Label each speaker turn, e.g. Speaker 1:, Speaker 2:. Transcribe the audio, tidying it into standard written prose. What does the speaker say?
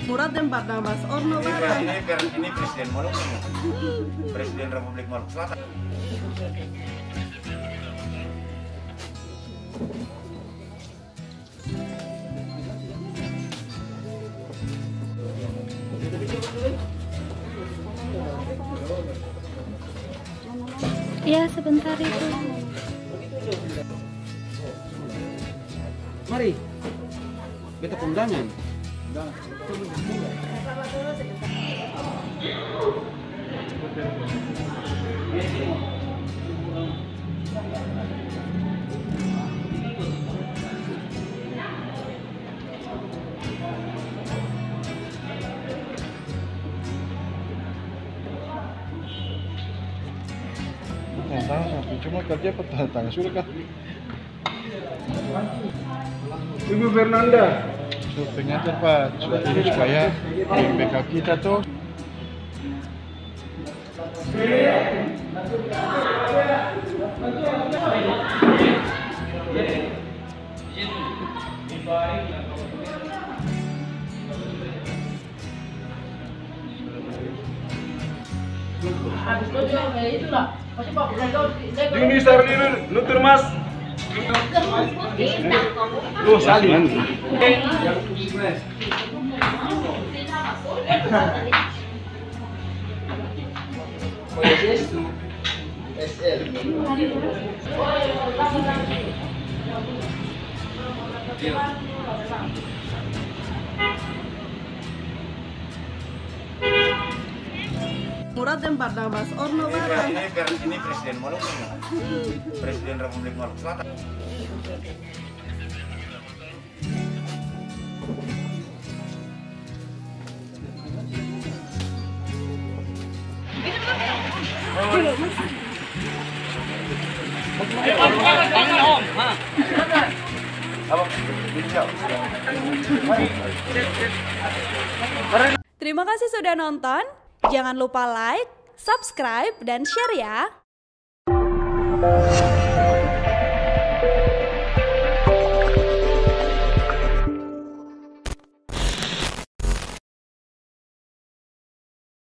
Speaker 1: Murad dan Barnabas Orno bareng.
Speaker 2: Ini Presiden Maluku, Presiden Republik Maluku Selatan.
Speaker 3: Iya, sebentar itu.
Speaker 4: Mari, kita kondangan.
Speaker 5: Cuma kerja petang sudah kah?
Speaker 4: Ibu Fernanda.
Speaker 5: Pengajar Pak, ini supaya backup kita tuh.
Speaker 4: Tinggi sarnir, nutur mas. Tuh salin.
Speaker 1: Murad dan Barnabas Orno bareng.
Speaker 2: Ini Presiden Maluku, Presiden Republik Maluku Selatan.
Speaker 6: Terima kasih sudah nonton. Jangan lupa like, subscribe, dan share ya.